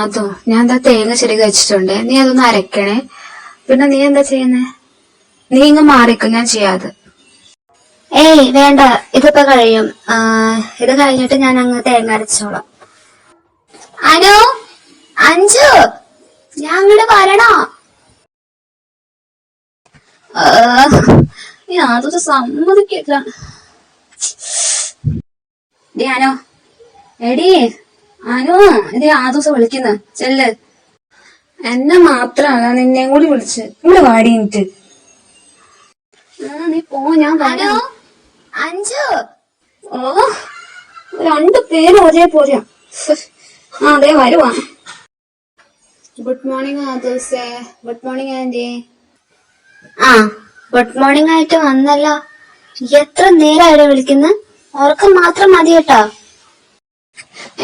അതോ ഞാൻ എന്താ തേങ്ങ ചെരുകി വെച്ചിട്ടുണ്ട്, നീ അതൊന്ന് അരക്കണേ. പിന്നെ നീ എന്താ ചെയ്യുന്നേ? നീ ഇങ്ങ് മാറിക്കും, ഞാൻ ചെയ്യാതെ. ഏയ് വേണ്ട, ഇതിപ്പോ കഴിയും. ഇത് കഴിഞ്ഞിട്ട് ഞാൻ അങ്ങ് തേങ്ങ അരച്ചോളാം. അനു, അഞ്ചു, ഞാൻ അങ്ങോട്ട് വരണോ? യാതൊരു സമ്മതിക്കില്ല. അനു, എടി അനു, ഇത് യാതൊരു വിളിക്കുന്ന ചെല്ല്. എന്നെ മാത്രല്ല നിന്നെയും കൂടി വിളിച്ച് ഇവിടെ വാടിയിട്ട്. നീ പോ, ഞാൻ അനു, അഞ്ചു. ഓ, രണ്ടു പേരും ഒരേ പോലെയാ. അതെ വരുവാ. ഗുഡ് മോർണിംഗ് ആദൂസേ. Good morning aunty. Good morning ആയിട്ട് വന്നല്ലോ. എത്ര നേരമായിട്ട് വിളിക്കുന്നു? ഉറക്കം മാത്രം മതി കേട്ടോ.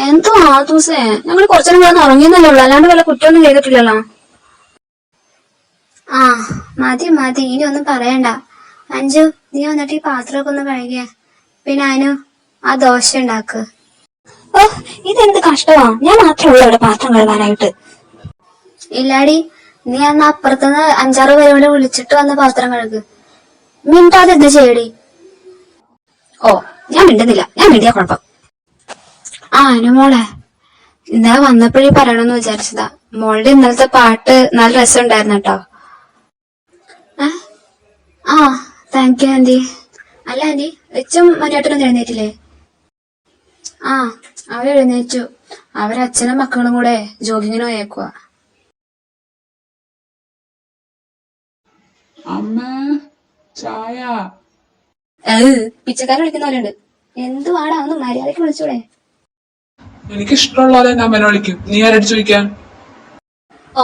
എന്തോ ആദൂസേ, ഞങ്ങൾ കുറച്ചു നേരം ഉറങ്ങിയെന്നല്ലേ ഉള്ളു, അല്ലാണ്ട് വല്ല കുറ്റമൊന്നും ചെയ്തിട്ടില്ലല്ലോ. മതി മതി, ഇനി ഒന്നും പറയണ്ട. അഞ്ചു, നീ വന്നിട്ട് ഈ പാത്രമൊക്കെ ഒന്ന് കഴുകിയ. പിന്നെ അനു, ആ ദോശ ഉണ്ടാക്ക്. ഓ, ഇതെന്ത് കഷ്ടമാ, ഞാൻ മാത്രമേ ഇവിടെ പാത്രം കഴുകാനായിട്ട്. ഇല്ലാടി, നീ അന്ന് അപ്പുറത്തുനിന്ന് 5-6 പേരോട് വിളിച്ചിട്ട് വന്ന് പാത്രം കഴുകു. മിണ്ടാതെ എന്ത് ചെയ്യടി? ഓ, ഞാൻ മിണ്ടുന്നില്ല, ഞാൻ മിണ്ടിയാ കുഴപ്പം. അനുമോളെ, ഇന്നലെ വന്നപ്പോഴേ പറയണമെന്ന് വിചാരിച്ചതാ. മോളുടെ ഇന്നലത്തെ പാട്ട് നല്ല രസം ഉണ്ടായിരുന്നു കേട്ടോ. Thank you aunty. അല്ല ആന്റി, വെച്ചും മനിയേട്ടനും എഴുന്നേറ്റില്ലേ? അവരെഴുന്നേറ്റു. അവരച്ഛനും മക്കളും കൂടെ ജോഗിങ്ങിന് പോയേക്കുവാ. അമ്മ ചായ. പിച്ചക്കാരൻ വിളിക്കുന്ന പോലെ ഉണ്ട്. എന്തുവാടാ, ഒന്ന് മര്യാദക്ക് വിളിച്ചൂടെ? എനിക്ക് ഇഷ്ടമുള്ള പോലെ ഞാൻ അമ്മനെ വിളിക്കും. നീ ആരോട് ചോദിക്കാൻ? ഓ,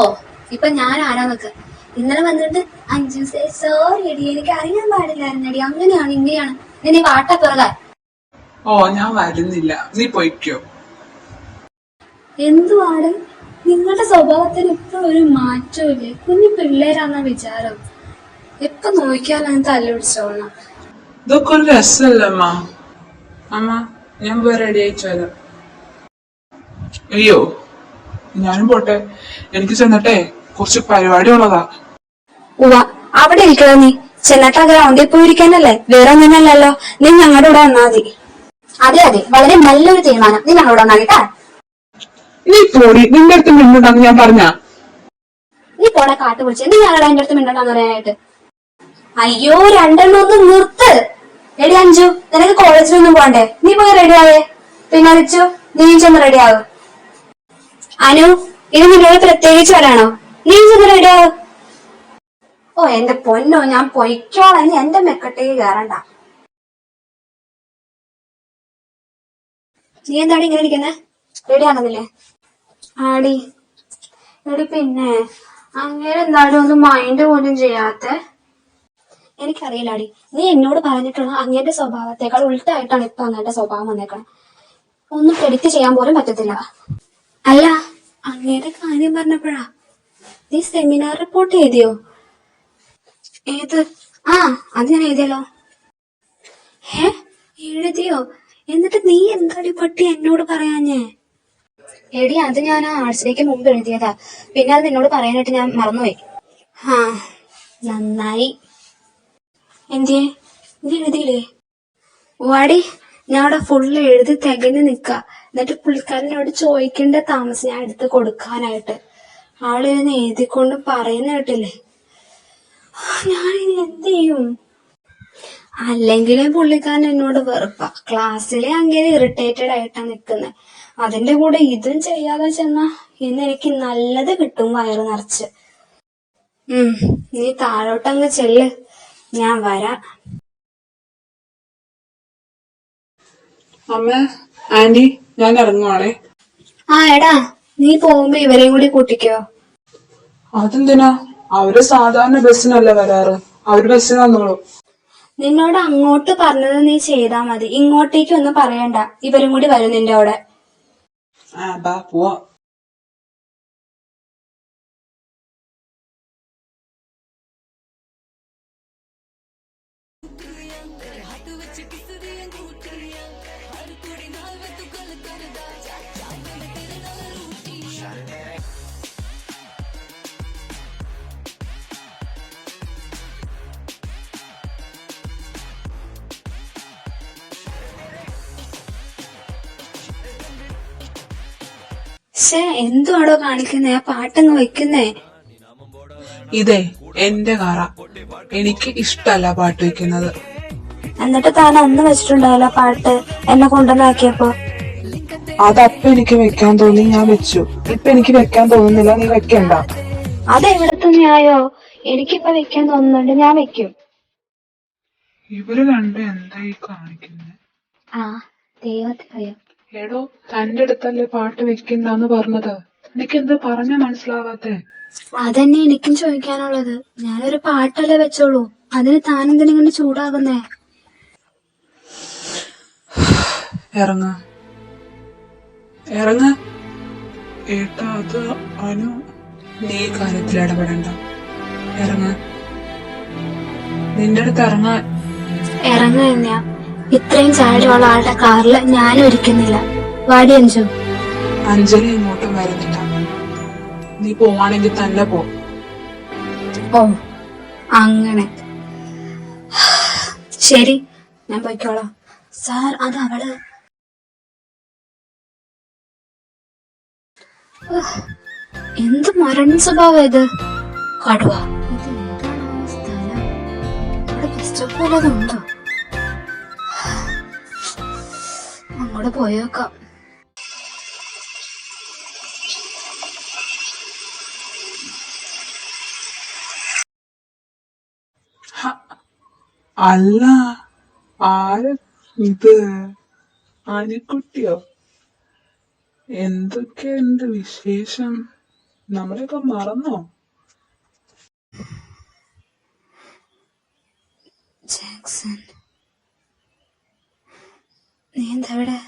ഇപ്പൊ ഞാൻ ആരാന്നൊക്കെ ഇന്നലെ വന്നിട്ട് അഞ്ചു സോറി എടി, എനിക്ക് അറിയാൻ പാടില്ലായിരുന്നടി, അങ്ങനെയാണ് ഇങ്ങനെയാണ് നീ പാട്ടാ പിറകാൻ. ഓ, ഞാൻ വരുന്നില്ല, നീ പൊയ്ക്കോ. എന്തുവാണ് നിങ്ങളുടെ സ്വഭാവത്തിന് ഇപ്പോഴും ഒരു മാറ്റവും ഇല്ലേ? കുഞ്ഞു പിള്ളേരാന്ന വിചാരം. എപ്പൊ നോക്കിയാലും തല്ല് പിടിച്ചോളണം. ഇതൊക്കെ ഒരു രസമല്ല അമ്മ. അമ്മ, ഞാൻ പോയി റെഡി ആയിച്ചു വരാം. അയ്യോ, ഞാനും പോട്ടെ. എനിക്ക് ചെന്നിട്ടെ കുറച്ച് പരിപാടി ഉള്ളതാ. അവിടെ ഇരിക്കണോ നീ? ചെന്നിട്ട് അത് ഗ്രൗണ്ടിൽ പോയിരിക്കാനല്ലേ, വേറെ ഒന്നിനല്ലല്ലോ. നീ ഞങ്ങളുടെ കൂടെ വന്നാ മതി. അതെ അതെ, വളരെ നല്ലൊരു തീരുമാനം. നീ ഞങ്ങളോട് വന്നാ. നീ പോടി, നിന്റെ അടുത്ത് മിണ്ടുണ്ടെന്ന് ഞാൻ പറഞ്ഞ. നീ പോടെ കാട്ട് വിളിച്ച്, നീ ഞങ്ങളുടെ എന്റെ അടുത്ത് മിണ്ടണ്ടെന്ന് പറയാനായിട്ട്. അയ്യോ, രണ്ടെണ്ണം ഒന്ന് നിർത്ത്. എടി അഞ്ചു, നിനക്ക് കോളേജിലൊന്നും പോണ്ടേ? നീ പോയി റെഡി ആവേ. പിന്നെ അടിച്ചു, നീ ചെന്ന് റെഡി ആവും. അനു, ഇത് നിന്നോട് പ്രത്യേകിച്ച് വരാണോ? നീ ചെന്ന് റെഡി ആവും. ഓ എന്റെ പൊന്നോ, ഞാൻ പൊയ്ക്കോളാം. ഇനി എന്റെ മെക്കട്ടേക്ക് കയറണ്ട. നീ എന്താണ് ഇങ്ങനെ ഇരിക്കുന്നേ? റെഡി ആണെന്നില്ലേ? ആടി എടി, പിന്നെ അങ്ങനെ എന്തായാലും ഒന്നും മൈൻഡ് പോലും ചെയ്യാത്തെ. എനിക്കറിയില്ലാടി, നീ എന്നോട് പറഞ്ഞിട്ടുള്ള അങ്ങേന്റെ സ്വഭാവത്തെക്കാൾ ഉൾട്ടായിട്ടാണ് ഇപ്പൊ അങ്ങേന്റെ സ്വഭാവം വന്നേക്കണം. ഒന്നും പ്രെഡിക്റ്റ് ചെയ്യാൻ പോലും പറ്റത്തില്ല. അല്ല, അങ്ങയുടെ കാര്യം പറഞ്ഞപ്പോഴാ, നീ സെമിനാർ റിപ്പോർട്ട് എഴുതിയോ? ഏത്? അത് ഞാൻ എഴുതിയല്ലോ. എഴുതിയോ? എന്നിട്ട് നീ എന്താടി പട്ടി എന്നോട് പറയാഞ്ഞേ? എടി, അത് ഞാൻ ആർട്സിലേക്ക് മുമ്പ് എഴുതിയതാ. പിന്നെ അത് നിന്നോട് പറയാനായിട്ട് ഞാൻ മറന്നുപോയി. നന്നായി. എന്തിയെ? നീ എഴുതിയില്ലേ? വാടി, ഞാൻ അവിടെ ഫുള്ള് എഴുതി തികഞ്ഞു നിക്ക. എന്നിട്ട് പുള്ളിക്കാരനോട് ചോദിക്കേണ്ട താമസം ഞാൻ എടുത്ത് കൊടുക്കാനായിട്ട്. ആളിരുന്ന് എഴുതിക്കൊണ്ട് പറയുന്ന കേട്ടില്ലേ. ഞാനിനി എന്ത് ചെയ്യും? അല്ലെങ്കിലേ പുള്ളിക്കാരൻ എന്നോട് വെറുപ്പ. ക്ലാസ്സിലെ അങ്ങനെ ഇറിറ്റേറ്റഡ് ആയിട്ടാ നിക്കുന്നത്. അതിന്റെ കൂടെ ഇതും ചെയ്യാതെ ചെന്നാ ഇന്ന് എനിക്ക് നല്ലത് കിട്ടും വയറ് നിറച്ച്. നീ താഴോട്ടങ്ങ് ചെല്ല്, ഞാൻ വരാം. അമ്മ, ആന്റി, ഞാൻ ഇറങ്ങുവാണേ. എടാ, നീ പോകുമ്പോ ഇവരെയും കൂടി കൂട്ടിക്കോ. അതെന്തിനാ? അവര് സാധാരണ ബസ്സിനല്ല വരാറ്. അവര് ബസ്സിന് വന്നോളൂ. നിന്നോട് അങ്ങോട്ട് പറഞ്ഞത് നീ ചെയ്താ മതി, ഇങ്ങോട്ടേക്ക് ഒന്നും പറയണ്ട. ഇവരും കൂടി വരും നിന്റെ അവിടെ. ബാ പോവാ. എന്തുവാടോ കാണിക്കുന്നേ? ആ പാട്ടങ്ങ് വെക്കുന്നേ. ഇതേ എന്റെ കാറ, എനിക്ക് ഇഷ്ടല്ല പാട്ട് വെക്കുന്നത്. എന്നിട്ട് താൻ അന്ന് വെച്ചിട്ടുണ്ടാവില്ല പാട്ട് എന്നെ കൊണ്ടുവന്നാക്കിയപ്പോ. അതപ്പൊ എനിക്ക് വെക്കാൻ തോന്നി, ഞാൻ വെച്ചു. ഇപ്പൊ എനിക്ക് വെക്കാൻ തോന്നുന്നില്ല, നീ വെക്കണ്ട. അതെവിടത്തെ ന്യായോ? എനിക്കിപ്പൊ വെക്കാൻ തോന്നുന്നുണ്ട്, ഞാൻ വെക്കും. ഇവര് രണ്ടും എന്തായി കാണിക്കുന്നത്? ആ ദൈവത്തിനറിയാം. എടോ, തന്റെ അടുത്തല്ലേ പാട്ട് വെക്കണ്ടെന്ന് പറഞ്ഞത്, എനിക്ക് എന്താ പറഞ്ഞ മനസ്സിലാവാത്തെ? അതന്നെ എനിക്കും ചോദിക്കാനുള്ളത്. ഞാനൊരു പാട്ടല്ലേ വെച്ചോളൂ, അതിന് താൻ എന്തിനിങ്ങനെ ചൂടാകുന്നേ? ഇറങ്ങ ഇറങ്ങ ഏട്ടാ, അത് അനു, നീ കാര്യത്തിൽ ഇടപെടണ്ട. ഇറങ്ങ, നിന്റെ അടുത്ത് ഇറങ്ങാൻ. ഇറങ്ങ തന്നെയാ. ഇത്രയും ചാടിയുള്ള ആളുടെ കാറിൽ ഞാനും ഇരിക്കുന്നില്ല. വാടി അഞ്ചു. അഞ്ജലി ഇങ്ങോട്ടും വരുന്നില്ല. നീ പോവാണെങ്കിൽ തന്നെ പോ. ഓ അങ്ങനെ ശരി, ഞാൻ പോയിക്കോളാം. സാർ, അത് അവള്. എന്ത് മരണ സ്വഭാവം ഇത്. കടുവ. ഇത് ഏതാണ് സ്ഥലം? ഇവിടെ ബസ് സ്റ്റോപ്പ് വല്ലതുണ്ടോ? അങ്ങോട്ട് പോയേക്കാം. അല്ല, ആര് ഇത്? ആനിക്കുട്ടിയോ? എന്തൊക്കെയുണ്ട് വിശേഷം? നമ്മളെയൊക്കെ മറന്നോ? ജാക്സൺ, നീ എന്താ?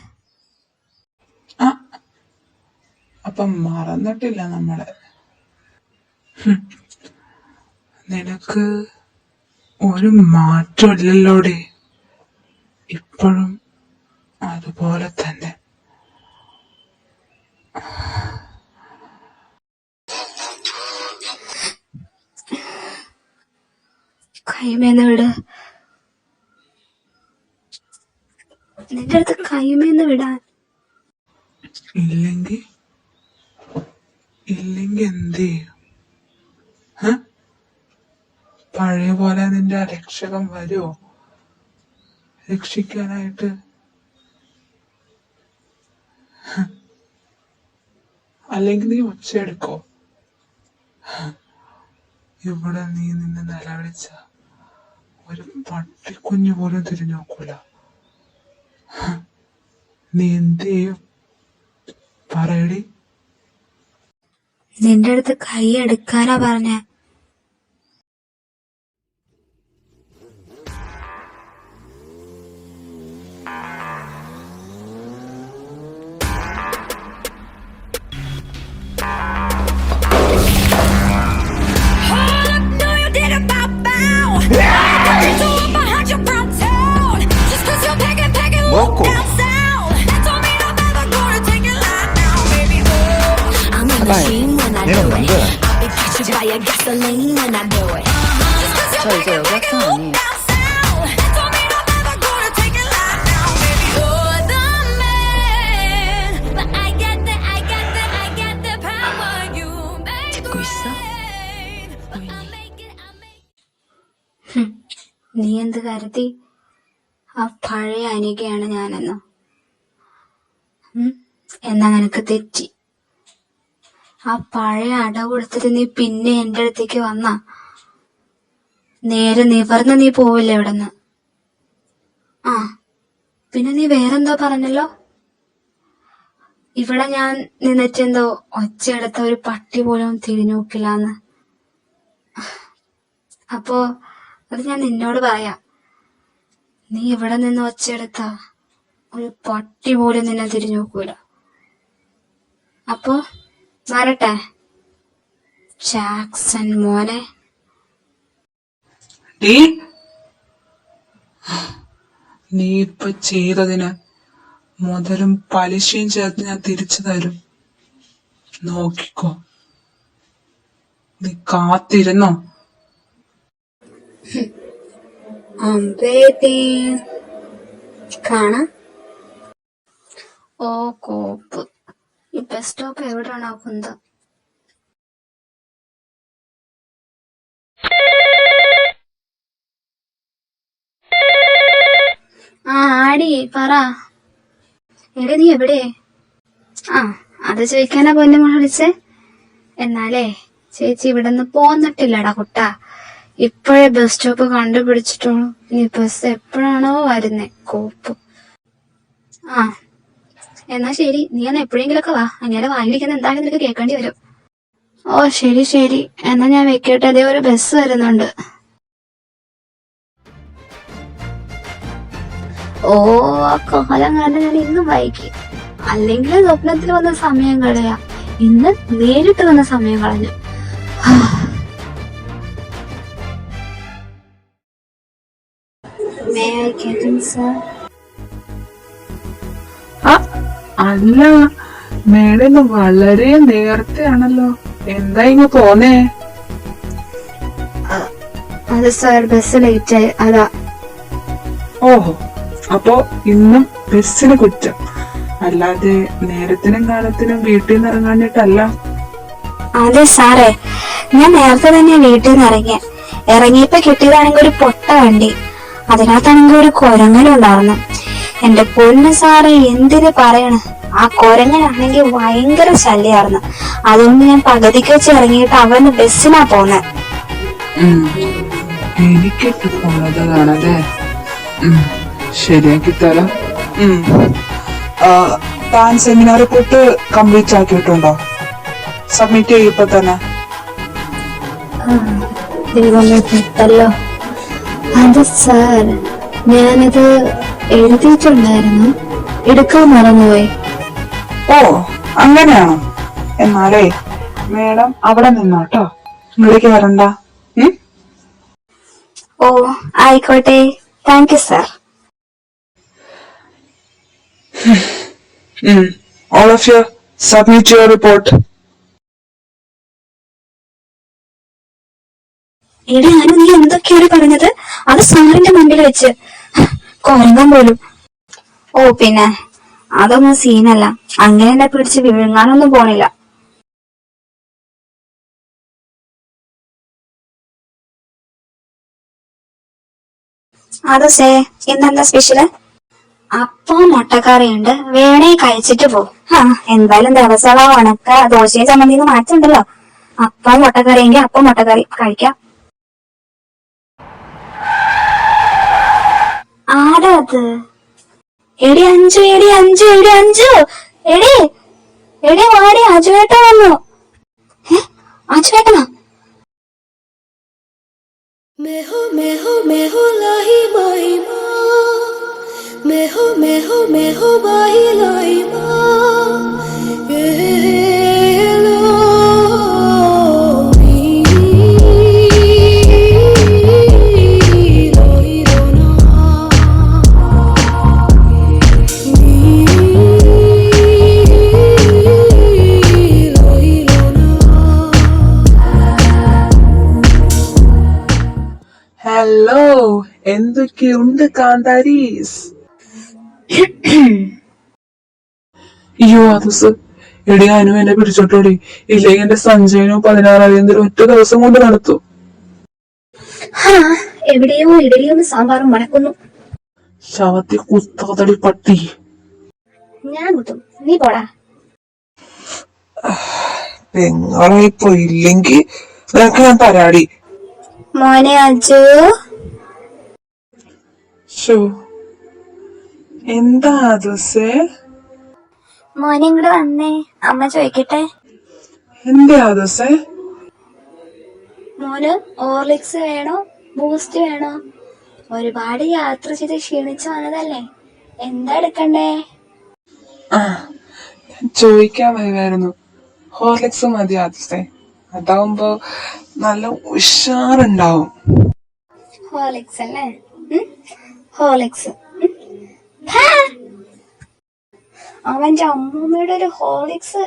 അപ്പം മറന്നിട്ടില്ല നമ്മളെ. നിനക്ക് ഒരു മാറ്റമില്ലല്ലോടെ, ഇപ്പോഴും അതുപോലെ തന്നെ. കൈമേന്ന് വിട്. നിന്റെ അടുത്ത് കൈമേന്ന് വിടാൻ. ഇല്ലെങ്കിൽ എന്ത് ചെയ്യും? പഴയ പോലെ നിന്റെ രക്ഷകൻ വരുമോ രക്ഷിക്കാനായിട്ട്? അല്ലെങ്കിൽ നീ ഒച്ചയെടുക്കോ? ഇവിടെ നീ നിന്ന് നിലവിളിച്ച ഒരു പട്ടിക്കുഞ്ഞു പോലും തിരിഞ്ഞു നോക്കൂല. നീ എന്ത് ചെയ്യും? പറയടി. നിന്റെ അടുത്ത് കൈ എടുക്കാനാ പറഞ്ഞേ. Loco. 얘는 뭔데? 저 이제 여자친 아니에요. 듣고 있어? നീ എന്ത് കരുതി? ആ പഴയ അനികയാണ് ഞാനെന്നോ? എന്നാ നിനക്ക് തെറ്റി. ആ പഴയ അട കൊടുത്തിട്ട് നീ പിന്നെ എന്റെ അടുത്തേക്ക് വന്ന നേരെ നിവർന്ന് നീ പോവില്ല ഇവിടെന്ന്. ആ പിന്നെ നീ വേറെന്തോ പറഞ്ഞല്ലോ. ഇവിടെ ഞാൻ നിന്നിട്ടെന്തോ ഒച്ചയെടുത്ത ഒരു പട്ടി പോലും തിരിഞ്ഞു നോക്കില്ലാന്ന്. അപ്പോ അത് ഞാൻ നിന്നോട് പറയാം. നീ ഇവിടെ നിന്ന് ഒച്ചയെടുത്ത ഒരു പട്ടി പോലും നിന്നെ തിരിഞ്ഞു നോക്കൂല. അപ്പോ വരട്ടെ ജാക്സൺ മോനെ. നീ ഇപ്പൊ ചെയ്തതിന് മുതലും പലിശയും ചേർത്ത് ഞാൻ തിരിച്ചു തരും. നോക്കിക്കോ, നീ കാത്തിരുന്നോ? അമ്പേത്തി കാണാം. ഓ കോപ്പ്, ഈ ബസ് സ്റ്റോപ്പ് എവിടെയാണ് ആ കുന്തം? ആ ആടി പറ. എവിടെ നീ എവിടെ? ആ അത് ചോദിക്കാനാ പൊന്നു വിളിച്ചേ. എന്നാലേ ചേച്ചി ഇവിടെ നിന്ന് പോന്നിട്ടില്ലടാ കുട്ടാ. ഇപ്പോഴേ ബസ് സ്റ്റോപ്പ് കണ്ടുപിടിച്ചിട്ടുള്ളൂ. ഇനി ബസ് എപ്പോഴാണോ വരുന്നേ കോപ്പ്. ആ എന്നാ ശരി, നീ ഒന്ന് എപ്പോഴെങ്കിലൊക്കെ വാ. അങ്ങനെ വാങ്ങിയിരിക്കുന്ന എന്തായാലും നിനക്ക് കേൾക്കേണ്ടി വരും. ഓ ശരി ശരി, എന്നാ ഞാൻ വെക്കട്ടെ. അതേ ഒരു ബസ് വരുന്നുണ്ട്. ഓ ആ കാലം കാരണം ഞാൻ ഇന്ന് വൈകി. അല്ലെങ്കിൽ സ്വപ്നത്തിൽ വന്ന സമയം കളയാ, ഇന്ന് നേരിട്ട് വന്ന സമയം കളഞ്ഞു. അല്ല, മേഡം വളരെ നേരത്തെയാണല്ലോ. എന്താ ഇങ്ങ് പോന്നേ? അത് സാർ ബസ് ലേറ്റ് ആയി, അതാ. ഓഹോ, അപ്പോ ഇന്നും ബസ്സിന് കുറ്റം, അല്ലാതെ നേരത്തിനും കാലത്തിനും വീട്ടിൽ നിന്ന് ഇറങ്ങാഞ്ഞിട്ടല്ല. അതെ സാറേ, ഞാൻ നേരത്തെ തന്നെ വീട്ടിൽ നിന്ന് ഇറങ്ങിയപ്പോ കിട്ടിയതാണെങ്കിൽ ഒരു പൊട്ട വണ്ടി. അതിനകത്താണെങ്കിൽ ഒരു കുരങ്ങനുണ്ടായിരുന്നു. എന്റെ പൊന്ന് സാറേ, എന്തിന് പറയണ്, ആ കുരങ്ങനാണെങ്കിൽ ഭയങ്കര ശല്യമായിരുന്നു. അതുകൊണ്ട് ഞാൻ പകുതിക്ക് വെച്ച് ഇറങ്ങിയിട്ട് അവന് ബസ്സിനാ പോന്നെ. എനിക്കിട്ട് പോണതാണല്ലേ. ശരിയാക്കി തരാം. താൻ സെമിനാർ റിപ്പോർട്ട് കംപ്ലീറ്റ് ആക്കിയിട്ടുണ്ടോ? സബ്മിറ്റ് ചെയ്യപ്പോ തന്നെ. ദൈവമേ പെട്ടല്ലോ. അത് സാർ, ഞാനത് എഴുതിയിട്ടുണ്ടായിരുന്നു, എടുക്കാൻ മറന്നുപോയി. ഓ അങ്ങനെയാണോ? എന്നാലേ മേഡം അവിടെ നിന്നോട്ടോ, ഇങ്ങോട്ട് കയറണ്ട. ഓ ആയിക്കോട്ടെ, thank you sir. All of you submit your report. എടി അനു, നീ എന്തൊക്കെയാണ് പറഞ്ഞത്? അത് സാറിന്റെ മുമ്പിൽ വെച്ച് കൊരങ്ങൻ പോലും. ഓ പിന്നെ അതൊന്നും സീനല്ല, അങ്ങനെ എന്നെ പിടിച്ച് വിഴുങ്ങാനൊന്നും പോണില്ല. അതേ, ഇന്നെന്താ സ്പെഷ്യല്? അപ്പം മുട്ടക്കറിയുണ്ട്, വേണേ കഴിച്ചിട്ട് പോ. എന്തായാലും ദിവസമുള്ള ഉണക്ക ദോശയും ചമ്മന്തിന്ന് മാറ്റുണ്ടല്ലോ. അപ്പം മുട്ടക്കറിയെങ്കിൽ അപ്പം മുട്ടക്കറി കഴിക്കാം. ആരാ അത്? എടി അഞ്ചു, എടി അഞ്ചു, എടി അഞ്ചു, എടി എടി വാടി, അജുവേട്ട വന്നു. അജുവേട്ടനാ? मेहो मेहो मेहो लाही माही माँ, मेहो मेहो मेहो बाही लाई माँ, ये लो लोई रोना लोई रोना. ഹലോ, എന്തൊക്കെയുണ്ട് കാന്താരീസ്? അയ്യോ അതസ്, എടി അനു എന്നെ പിടിച്ചോട്ടോടി, ഇല്ലെങ്കിൽ എന്റെ സഞ്ജയനോ 16 അടിയന്തരം ഒറ്റ ദിവസം കൊണ്ട് നടത്തും. എവിടെയോ ഇടലിയും സാമ്പാറും മണക്കുന്നു. ശവത്തി കുത്താതടി പട്ടി. ഞാൻ കുത്തും, നീ പോടാ. പെങ്ങളായി പോയില്ലെങ്കിൽ നിനക്ക് ഞാൻ തരാടി. മോനെ അജു. എന്താ ആദർശേ? മോനെ ഇങ്ങോട്ട് വന്നേ, അമ്മ ചോദിക്കട്ടെ. എന്റെ ആദർശേ? മോന് ഓർലിക്സ് വേണോ ബൂസ്റ്റ് വേണോ? ഒരുപാട് യാത്ര ചെയ്ത് ക്ഷീണിച്ചു വന്നതല്ലേ, എന്താ എടുക്കണ്ടേ? ഞാൻ ചോദിക്കാൻ വരുമായിരുന്നു. ഹോർലിക്സ് മതി ആദർശേ, അതാവുമ്പോ നല്ല ഉഷാറുണ്ടാവും. ഹോർലിക്സ് അല്ലേ? ഹോർലിക്സ് അവന്റെ അമ്മൂമ്മയുടെ ഒരു ഹോർലിക്സ്.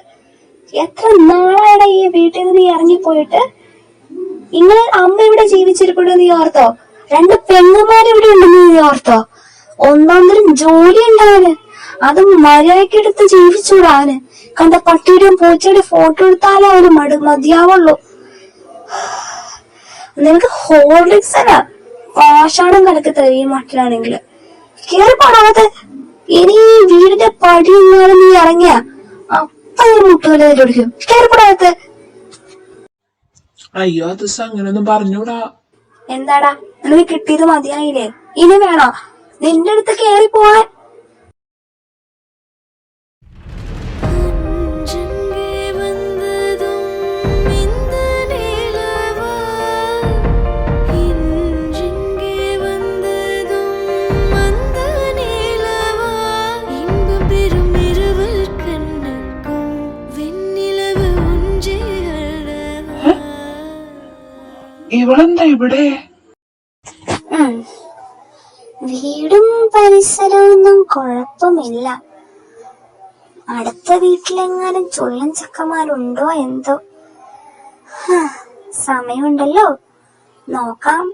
എത്ര നാളാണ് ഈ വീട്ടിൽ നിന്ന് നീ ഇറങ്ങിപ്പോയിട്ട്? ഇങ്ങനെ അമ്മ ഇവിടെ ജീവിച്ചിരിപ്പുണ്ട് നീ ഓർത്തോ? 2 പെങ്ങന്മാരിവിടെ ഉണ്ടെന്ന് നീ ഓർത്തോ? ഒന്നാന്തരം ജോലി ഉണ്ടാവന്, അതും മര്യാദക്കെടുത്ത് ജീവിച്ചൂടാവന്. കണ്ട പട്ടിയുടെയും പൂച്ചയുടെയും ഫോട്ടോ എടുത്താലേ അവന് മതിയാവുള്ളൂ. നിനക്ക് ഹോർലിക്സ് അല്ല പാഷാണം കലക്കി തരും ഈ മട്ടിലാണെങ്കിൽ. കേറി പോണാവത്ത്. ഇനി ഈ വീടിന്റെ പടി എങ്ങാനും നീ ഇറങ്ങിയ അപ്പ ഞാൻ മുട്ടുകല്ലേ ഓടിക്കും. കേറി പോണാവത്ത്. അയ്യോ അത് അങ്ങനൊന്നും പറഞ്ഞൂടാ. എന്താടാ നിനക്ക് കിട്ടിയത് മതിയായില്ലേ? ഇനി വേണോ നിന്റെ അടുത്ത് കേറി പോവാൻ? அஞ்சங்கே வந்ததும் இந்த நிலவா, இன்றெங்கே வந்ததும் அந்த நிலவா, இன்பம் பெறும் இரவல் கண்ணுக்கும் வெண்ணிலவு ஒன்றே அல்லவா. ഇവളെന്താ ഇവിടെ? വീടും പരിസരമൊന്നും കുഴപ്പമില്ല. അടുത്ത വീട്ടിലെങ്ങാനും ചുള്ളൻ ചക്കന്മാരുണ്ടോ എന്തോ. സമയമുണ്ടല്ലോ, നോക്കാം.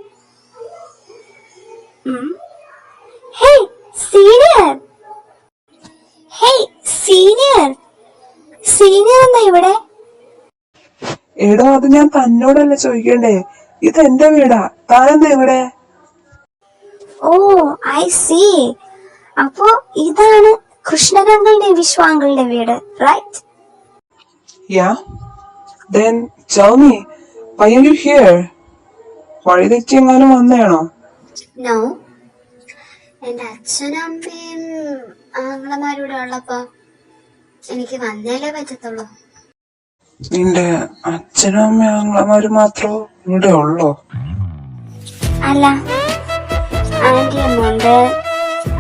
Hey senior, hey senior, senior എന്താ ഇവിടെ? എടോ അത് ഞാൻ തന്നോടല്ലേ ചോദിക്കണ്ടേ, ഇത് എന്റെ വീടാ, താനെന്താ ഇവിടെ? ഓ ഐ സി. അപ്പോ ഇതാണ് കൃഷ്ണനങ്ങളുടെ വിശ്വാങ്കളുടെ വീട്, right? Yeah. Then tell me, why are you here? വഴി തെറ്റി എങ്ങാനും വന്നേണോ? നോ, എന്റെ അച്ഛനും അമ്മയും ആങ്ങളമാരൂടെ ഉള്ളപ്പോ എനിക്ക് വന്നേലേ പറ്റത്തുള്ളൂ. നിന്റെ അച്ഛനും അമ്മയും ആങ്ങളമാരും മാത്രമോ ഇവിടെ ഉള്ളോ? അല്ല, ആന്റിയമ്മുണ്ട്,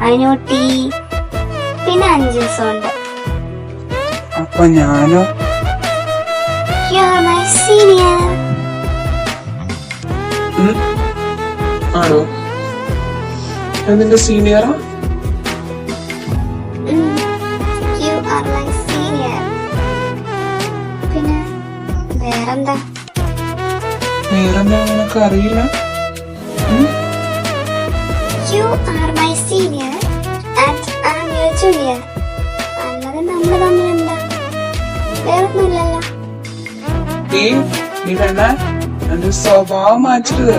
അനൂട്ടി, പിന്നെ 5 ദിവസമുണ്ട്. അപ്പൊ ഞാനോ? You are my senior. ആണോ? ഞാൻ നിന്റെ സീനിയറാ? You are my senior. പിന്നെ വേറെന്താ? വേറെന്താ നിനക്ക് അറിയില്ല? You are my senior and I am your junior. അല്ലാതെ നമ്മൾ തമ്മിൽ എന്താ? വേറൊന്നുമില്ലല്ലോ. നീ വേണ്ട എന്റെ സ്വഭാവം മാറ്റരുത്.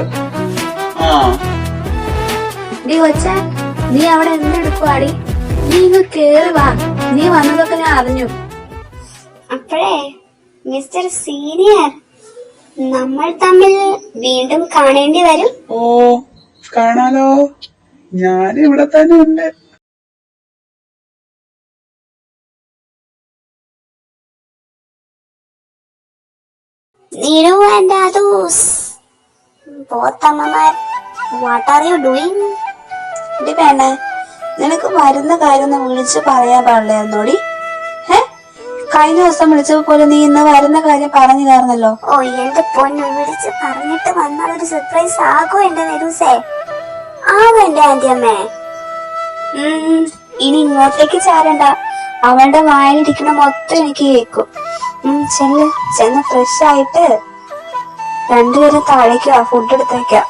ഡി കൊച്ച, നീ അവിടെ എന്തെടുക്കുവാടി? നീ ഇങ്ങ് കേറി വാ. നീ വന്നതൊക്കെ ഞാൻ അറിഞ്ഞു. അപ്പോഴേ മിസ്റ്റർ സീനിയർ, നമ്മൾ തമ്മിൽ വീണ്ടും കാണേണ്ടി വരും. ഓ കാണാലോ, ഞാൻ ഇവിടെ തന്നെ ഉണ്ട്. നീരു ആൻഡ് അതൂസ്, both അമ്മമാർ, what are you doing? D വേണ്ടേ, നിനക്ക് വരുന്ന കാര്യം ഒന്ന് വിളിച്ച് പറയാൻ പാടില്ലായിരുന്നോടി? കഴിഞ്ഞ ദിവസം വിളിച്ചപ്പോ പോലെ നീ ഇന്ന് വരുന്ന കാര്യം പറഞ്ഞില്ലായിരുന്നല്ലോ. ഓ എന്റെ പൊന്നു, വിളിച്ച് പറഞ്ഞിട്ട് വന്നാൽ ഒരു സർപ്രൈസ് ആകോ എന്റെ നെരൂസേ? ആകോ എന്റെ ആന്റിയമ്മേ. ഇനി ഇങ്ങോട്ടേക്ക് ചാരണ്ട, അവളുടെ വായിലിരിക്കണ മൊത്തം എനിക്ക് കേക്കും. ചെന്ന് ഫ്രഷ് ആയിട്ട് 2 പേരും താഴേക്ക് ഫുഡ് എടുത്തേക്കാം.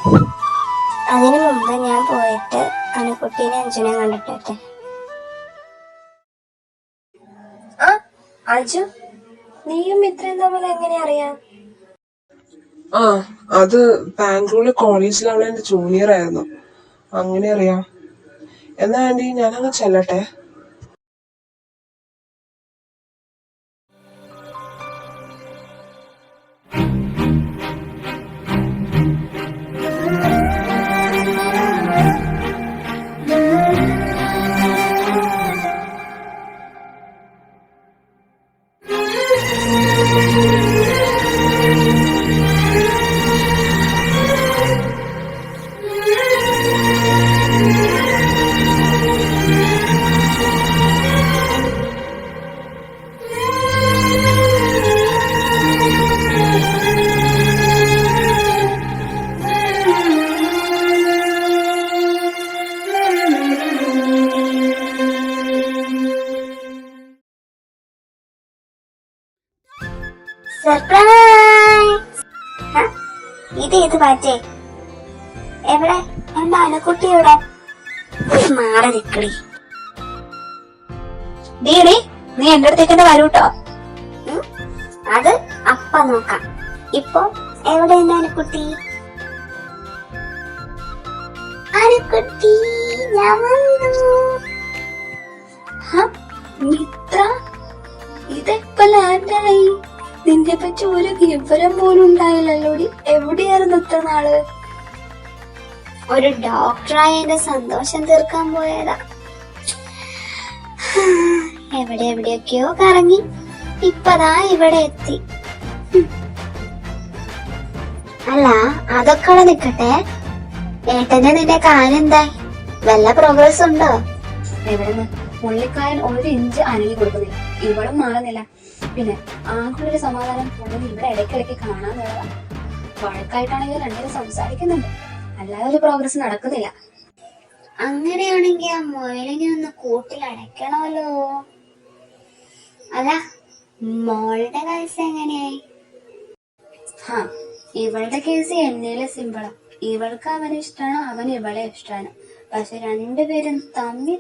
അതിനു മുമ്പ് ഞാൻ പോയിട്ട് അനുക്കുട്ടീനെ അഞ്ജുനെ കണ്ടിട്ടെ. അജു, നീയും ഇത്രയും തമ്മിൽ എങ്ങനെ അറിയാം? അത് ബാംഗ്ലൂരിലെ കോളേജിൽ അവളെ എന്റെ ജൂനിയർ ആയിരുന്നു, അങ്ങനെ അറിയാം. എന്നാ ആന്റി ഞാനങ്ങ് ചെല്ലട്ടെ. ഇത് മാറ്റേ. എവിടെ എന്റെ അനുക്കുട്ടി എവിടെ? മാറി നിക്കടി. നീ എന്റെ അടുത്തേക്ക് തന്നെ വരൂട്ടോ. അത് അപ്പ നോക്കാം. ഇപ്പൊ എവിടെ എന്റെ അനുക്കുട്ടി? അനുക്കുട്ടി ഞാൻ വന്നു. മിത്ര, ഇതെപ്പോ ലാൻഡായി? നിന്നെ പറ്റി ഒരു വിവരം പോലും ഉണ്ടായില്ലല്ലോടി. എവിടെയായിരുന്നു ഇത്ര നാള്? ഒരു ഡോക്ടറായ എന്റെ സന്തോഷം തീർക്കാൻ പോയതാ. എവിടെയൊക്കെയോ കറങ്ങി ഇപ്പതാ ഇവിടെ എത്തി. അല്ല, അതൊക്കെ അവിടെ നിക്കട്ടെ. ഏട്ടന്റെ നിന്റെ കാലെന്തായി? വല്ല പ്രോഗ്രസ് ഉണ്ടോ? എവിടെന്ന് പുള്ളിക്കാരൻ 1 ഇഞ്ച് അനങ്ങി കൊടുക്കുന്നില്ല. ഇവളും മാറുന്നില്ല. പിന്നെ ആകുള്ളൊരു സമാധാനം പുള്ളി ഇവിടെ ഇടയ്ക്കിടയ്ക്ക് കാണാന്നുള്ളതാ. വഴക്കായിട്ടാണെങ്കിൽ രണ്ടുപേരും സംസാരിക്കുന്നുണ്ട്, അല്ലാതെ ഒരു പ്രോഗ്രസ് നടക്കുന്നില്ല. അങ്ങനെയാണെങ്കി ആ മൊയലിനെ ഒന്ന് കൂട്ടിലടയ്ക്കണമല്ലോ. അല്ല, മോളുടെ കേസ് എങ്ങനെയായി? ഇവളുടെ കേസ് എന്നേലെ സിമ്പിളാ. ഇവൾക്ക് അവനെ ഇഷ്ടമാണ്, അവൻ ഇവളെ ഇഷ്ടമാണ്. പക്ഷെ രണ്ടുപേരും തമ്മി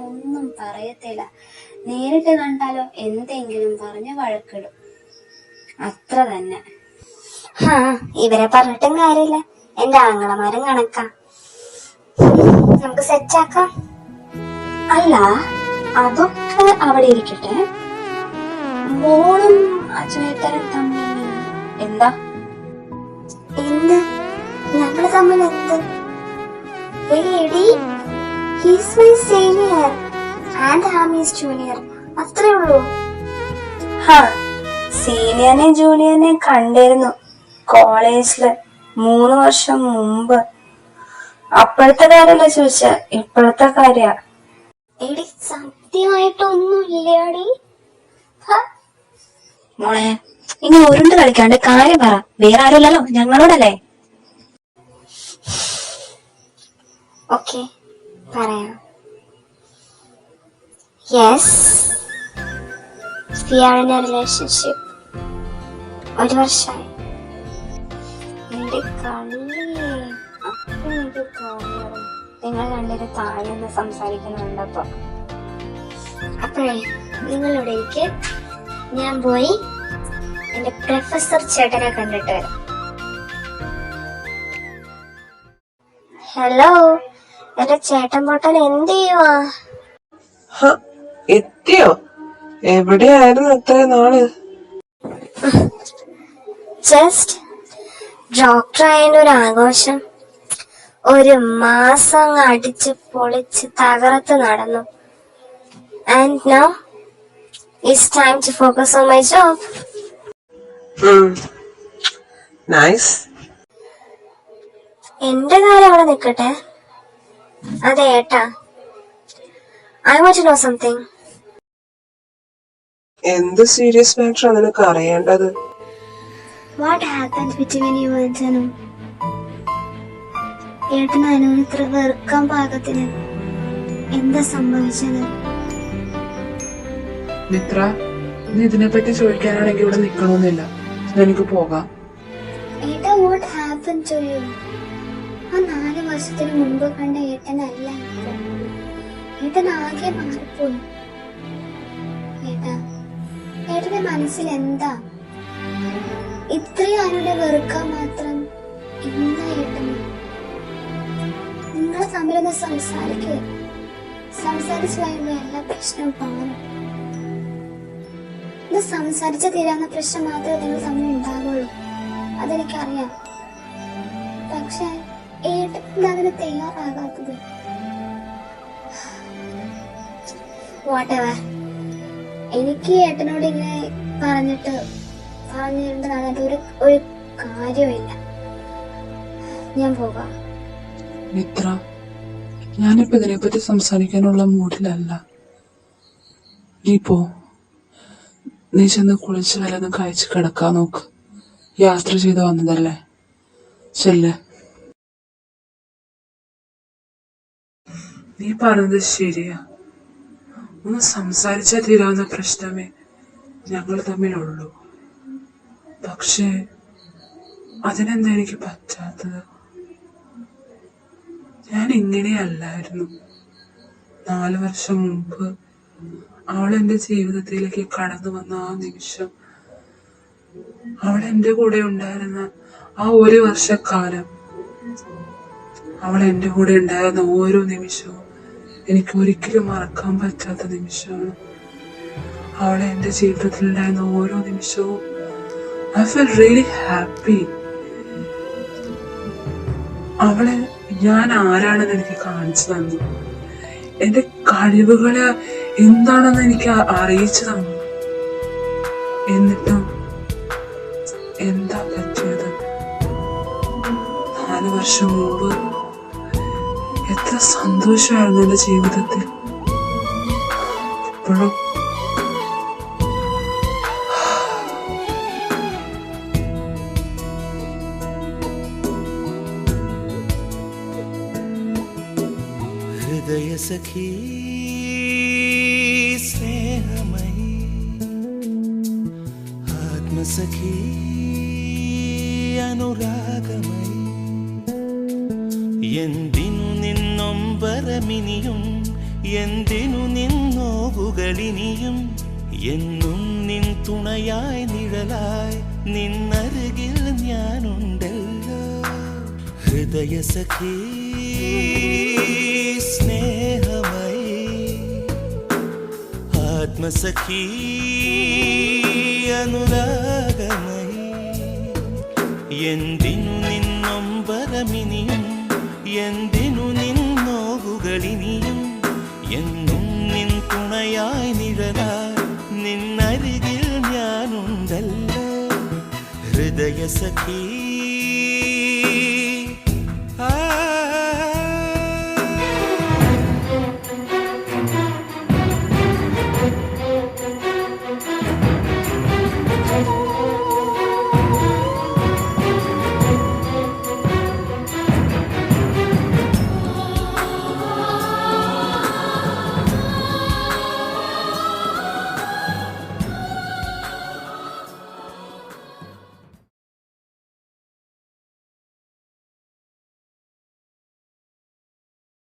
ഒന്നും പറയത്തില്ല. നേരിട്ട് കണ്ടാലോ എന്തെങ്കിലും പറഞ്ഞ് വഴക്കിടും, അത്ര തന്നെ. ഇവരെ പറഞ്ഞിട്ടും കാര്യമില്ല. എന്റെ ആങ്ങളമാരും കണക്കാ. നമുക്ക് സെറ്റാക്കാം. അല്ല, അതൊക്കെ അവിടെ ഇരിക്കട്ടെ. മോളും അച്ഛനേത്തനും തമ്മിൽ എന്താ? എന്ത്? ഞങ്ങള് തമ്മിൽ എന്ത്? എടി, he's my senior and I am his junior. അത്രേ ഉള്ളൂ. സീനിയറിനെയും ജൂനിയറിനെയും കണ്ടിരുന്നു കോളേജില് 3 വർഷം മുമ്പ്. അപ്പോഴത്തെ കാര്യമല്ല ചോദിച്ച, ഇപ്പോഴത്തെ കാര്യ. എടി, സത്യമായിട്ടൊന്നും ഇല്ലടി. മോളെ, ഇനി ഉരുണ്ട് കളിക്കാണ്ട് കാര്യം പറ. വേറെ ആരുമില്ലല്ലോ, ഞങ്ങളോടല്ലേ. ഓക്കെ, പറയാം. Yes, we are in a relationship. 1 വർഷമായി. എന്റെ കള്ളിയേ, അപ്പൊ എനിക്ക് തോന്നിയത് നിങ്ങൾ രണ്ടുപേരും താഴെ നിന്ന് സംസാരിക്കുന്നുണ്ടപ്പോ. അപ്പോഴേ നിങ്ങളുടെ ഇരിക്കെ, ഞാൻ പോയി എന്റെ പ്രൊഫസർ ചേട്ടനെ കണ്ടിട്ട് വരാം. ഹലോ, എന്റെ ചേട്ടൻ പൊട്ടൻ എന്ത് ചെയ്യുവാ? എത്തിയോ? എവിടെയായിരുന്നു എത്ര നാള്? ജസ്റ്റ് ഡോക്ടറായതിന്റെ ഒരു ആഘോഷം. 1 മാസം അടിച്ച് പൊളിച്ച് തകർത്ത് നടന്നു. And now it's time to focus on my job. Nice. എന്റെ കാര്യം അവിടെ നിക്കട്ടെ. അതെ ഏട്ടാ, I want to know something. എന്ത് സീരിയസ് മാറ്ററാ നിനക്ക് അറിയേണ്ടത്? What happened between you and Janu? ഏട്ടന് അനുവിന് ഇത്ര വെറുക്കാൻ പാകത്തിന് എന്താ സംഭവിച്ചത്? മിത്ര, നീ ഇതിനെപ്പറ്റി ചോദിക്കാനാണെങ്കിൽ ഇവിടെ നിക്കണമെന്നില്ല. എനിക്ക് പോകാം. ഏട്ടാ, what happened to you? ആ 4 വർഷത്തിന് മുമ്പ് കണ്ട ഏട്ടനല്ല ഇപ്പൊ. ഏട്ടൻ ആകെ മാറിപ്പോയി. ഏട്ടന്റെ മനസ്സിൽ എന്താ? ഇത്രയും അനുവിനെ വെറുക്കാൻ മാത്രം എന്താ ഏട്ടന്? നിങ്ങൾ തമ്മിലൊന്ന് സംസാരിച്ചു കഴിയുമ്പോ എല്ലാ പ്രശ്നവും മാറും. ഇത് സംസാരിച്ച് തീരാവുന്ന പ്രശ്നം മാത്രമേ നിങ്ങൾ തമ്മിൽ ഉണ്ടാകുള്ളൂ, അതെനിക്കറിയാം. പക്ഷെ ഏട്ടൻ അതിന് തയ്യാറാകാത്തത്. വാട്ടെവർ, എനിക്ക് ഏട്ടനോട് ഇങ്ങനെ പറഞ്ഞിട്ടുണ്ടെന്നാണ് ഒരു കാര്യമില്ല. ഞാൻ പോകാം. മിത്ര, ഞാനിപ്പോ ഇതിനെപ്പറ്റി സംസാരിക്കാനുള്ള മൂഡിലല്ല. നീ പോ. നീ ചെന്ന് കുളിച്ച് വല്ലതും കഴിച്ച് കിടക്കാൻ നോക്ക്. യാത്ര ചെയ്ത് വന്നതല്ലേ, ചെല്ല്. നീ പറഞ്ഞത് ശരിയാ. ഒന്ന് സംസാരിച്ചാൽ തീരാവുന്ന പ്രശ്നമേ ഞങ്ങൾ തമ്മിലുള്ളൂ. പക്ഷേ അതിനെന്താ എനിക്ക് പറ്റാത്തത്? ഞാൻ ഇങ്ങനെയല്ലായിരുന്നു. 4 വർഷം മുമ്പ് അവൾ എന്റെ ജീവിതത്തിലേക്ക് കടന്നു വന്ന ആ നിമിഷം, അവൾ എന്റെ കൂടെ ഉണ്ടായിരുന്ന ആ 1 വർഷക്കാലം, അവൾ എന്റെ കൂടെ ഉണ്ടായിരുന്ന ഓരോ നിമിഷവും എനിക്ക് ഒരിക്കലും മറക്കാൻ പറ്റാത്ത നിമിഷമാണ്. അവളെ എന്റെ ജീവിതത്തിൽ ഉണ്ടായിരുന്ന ഓരോ നിമിഷവും I felt really happy. അവളെ ഞാൻ ആരാണെന്ന് എനിക്ക് കാണിച്ചു തന്നു. എന്റെ കഴിവുകളെ എന്താണെന്ന് എനിക്ക് അറിയിച്ചു തന്നു. എന്നിട്ടും എന്താ പറ്റിയത്? 4 വർഷം മുമ്പ് എത്ര സന്തോഷമായിരുന്നു എന്റെ ജീവിതത്തിൽ. ഇപ്പോഴും ഹൃദയസഖീ സ്നേഹമയി ആത്മസഖീ അനുരാഗമയി എന്തിനു നിന്നൊമ്പരമിനിയും എന്തിനു നിന്നോവുകളിനിയും എന്നും നിൻ തുണയായി നിഴലായി നിന്നരുകിൽ ഞാനുണ്ടല്ലോ. ഹൃദയസഖീ സ്നേഹമയി ആത്മസഖീ അനുരാഗമയി എന്തിനു നിന്നൊമ്പരമിനിയും എന്തിനു നിന്നോവുകളിനിയും എന്നും നിൻ തുണയായി നിഴലായി നിന്നരികിൽ ഞാനുണ്ടല്ലോ. ഹൃദയസഖീ